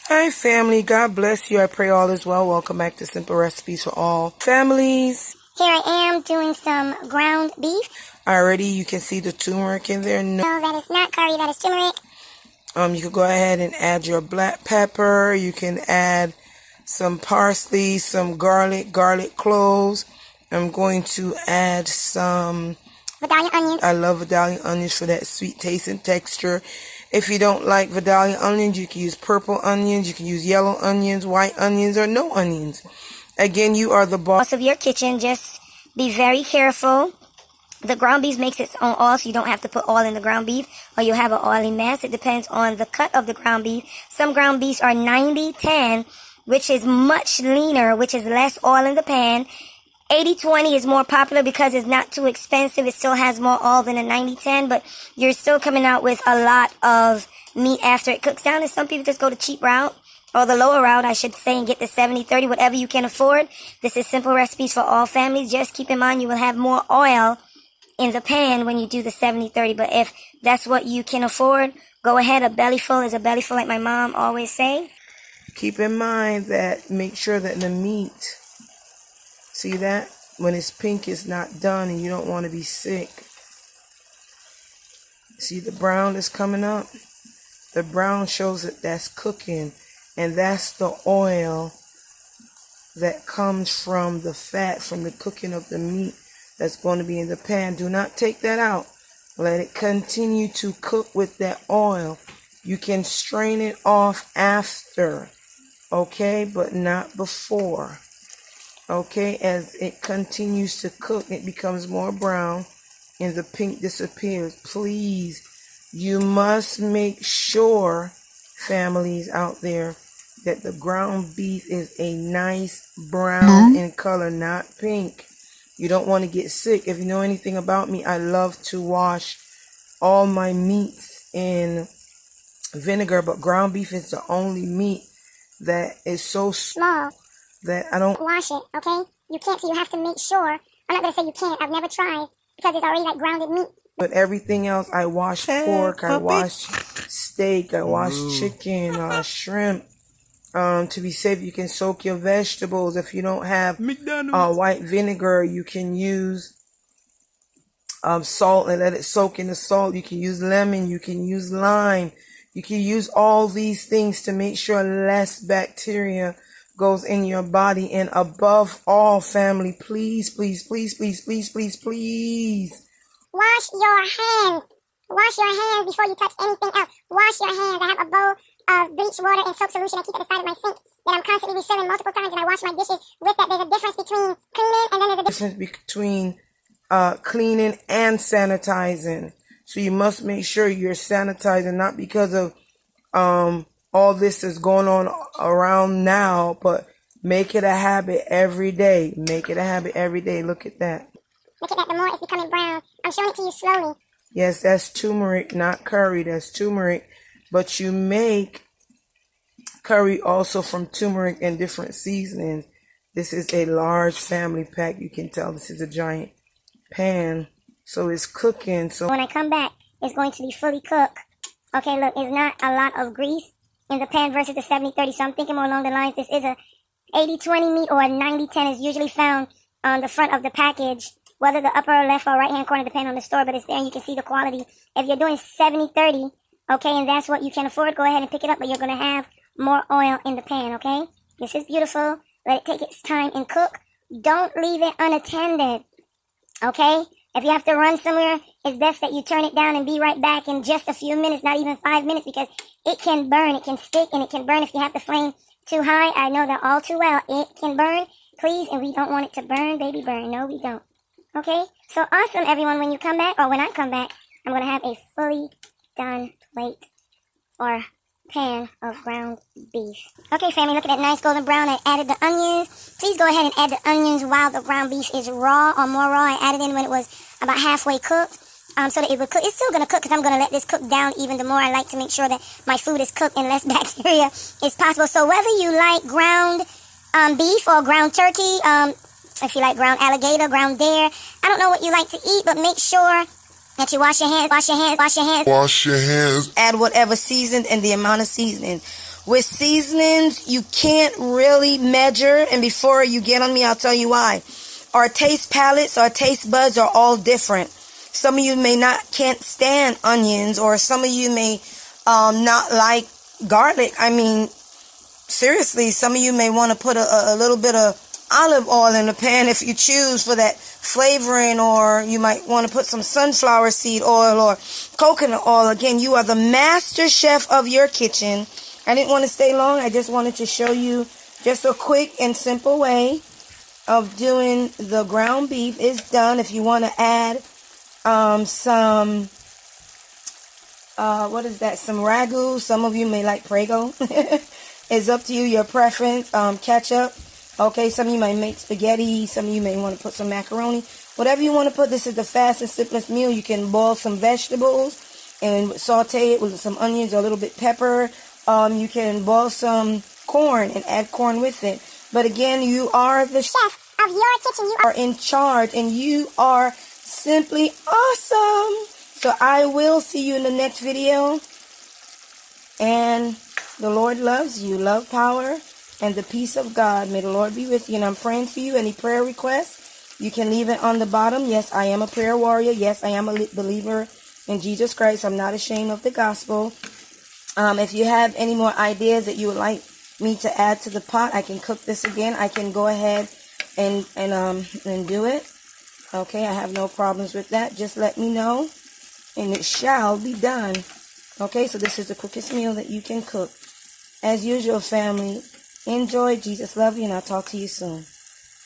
Hi family, God bless you. I pray all is well. Welcome back to Simple Recipes for All Families. Here I am doing some ground beef. Already you can see the turmeric in there. No, that is not curry, that is turmeric. You can go ahead and add your black pepper. You can add some parsley, some garlic cloves. I'm going to add some Vidalia onions. I love Vidalia onions for that sweet taste and texture. If you don't like Vidalia onions, you can use purple onions, you can use yellow onions, white onions, or no onions. Again, you are the boss of your kitchen. Just be very careful. The ground beef makes its own oil, so you don't have to put oil in the ground beef, or you'll have an oily mess. It depends on the cut of the ground beef. Some ground beefs are 90-10, which is much leaner, which is less oil in the pan. 80-20 is more popular because it's not too expensive. It still has more oil than a 90-10, but you're still coming out with a lot of meat after it cooks down. And some people just go the cheap route, or the lower route, I should say, and get the 70-30, whatever you can afford. This is Simple Recipes for All Families. Just keep in mind you will have more oil in the pan when you do the 70-30, but if that's what you can afford, go ahead. A belly full is a belly full, like my mom always say. Keep in mind that make sure that the meat, see that? When it's pink, it's not done and you don't want to be sick. See the brown is coming up? The brown shows that that's cooking, and that's the oil that comes from the fat, from the cooking of the meat that's going to be in the pan. Do not take that out. Let it continue to cook with that oil. You can strain it off after, okay, but not before. Okay, as it continues to cook, it becomes more brown and the pink disappears. Please, you must make sure, families out there, that the ground beef is a nice brown in color, not pink. You don't want to get sick. If you know anything about me, I love to wash all my meats in vinegar, but ground beef is the only meat that is so small that I don't wash it, okay? You can't, so you have to make sure. I'm not going to say you can't. I've never tried because it's already like grounded meat. But everything else, I wash pork, I wash steak, I wash chicken, shrimp. To be safe, you can soak your vegetables. If you don't have white vinegar, you can use salt and let it soak in the salt. You can use lemon, you can use lime. You can use all these things to make sure less bacteria goes in your body. And above all, family, please, please, please, please, please, please, please, wash your hands. Wash your hands before you touch anything else. Wash your hands. I have a bowl of bleach water and soap solution I keep at the side of my sink that I'm constantly refilling multiple times, and I wash my dishes with that. There's a difference between cleaning and then there's a difference between cleaning and sanitizing. So you must make sure you're sanitizing, not because of all this is going on around now, but make it a habit every day. Make it a habit every day. Look at that. Look at that. The more it's becoming brown. I'm showing it to you slowly. Yes, that's turmeric, not curry. That's turmeric. But you make curry also from turmeric and different seasonings. This is a large family pack. You can tell this is a giant pan. So it's cooking. So when I come back, it's going to be fully cooked. Okay, look, it's not a lot of grease in the pan versus the 70-30. So I'm thinking more along the lines, this is a 80-20 meat, or a 90-10 is usually found on the front of the package, whether the upper left or right hand corner, depending on the store, but it's there and you can see the quality. If you're doing 70-30, okay, and that's what you can afford, go ahead and pick it up, but you're going to have more oil in the pan, okay? This is beautiful. Let it take its time and cook. Don't leave it unattended, okay? If you have to run somewhere, it's best that you turn it down and be right back in just a few minutes, not even 5 minutes, because it can burn, it can stick, and it can burn if you have the flame too high. I know that all too well. It can burn, please, and we don't want it to burn, baby, burn. No, we don't. Okay? So awesome, everyone. When you come back, or when I come back, I'm going to have a fully done plate or pan of ground beef. Okay, family, look at that nice golden brown. I added the onions. Please go ahead and add the onions while the ground beef is raw or more raw. I added in when it was about halfway cooked, so that it would cook. It's still going to cook because I'm going to let this cook down even the more. I like to make sure that my food is cooked and less bacteria is possible. So whether you like ground beef or ground turkey, if you like ground alligator, ground deer, I don't know what you like to eat, but make sure that you wash your hands. Add whatever seasoned and the amount of seasoning. With seasonings, you can't really measure, and before you get on me, I'll tell you why. Our taste palates, our taste buds are all different. Some of you can't stand onions, or some of you may not like garlic. I mean, seriously, some of you may want to put a little bit of olive oil in the pan if you choose for that flavoring, or you might want to put some sunflower seed oil or coconut oil. Again, you are the master chef of your kitchen. I didn't want to stay long. I just wanted to show you just a quick and simple way of doing the ground beef. Is done. If you want to add some some ragu. Some of you may like Prego. It's up to you, your preference. Ketchup. Okay, some of you might make spaghetti. Some of you may want to put some macaroni. Whatever you want to put. This is the fastest, simplest meal. You can boil some vegetables and saute it with some onions or a little bit pepper. You can boil some corn and add corn with it. But again, you are the chef of your kitchen. You are in charge, and you are simply awesome. So I will see you in the next video. And the Lord loves you. Love, power, and the peace of God. May the Lord be with you. And I'm praying for you. Any prayer requests, you can leave it on the bottom. Yes, I am a prayer warrior. Yes, I am a believer in Jesus Christ. I'm not ashamed of the gospel. If you have any more ideas that you would like me to add to the pot, I can cook this again. I can go ahead and do it. Okay, I have no problems with that. Just let me know, and it shall be done. Okay, so this is the quickest meal that you can cook. As usual, family, enjoy. Jesus love you, and I'll talk to you soon.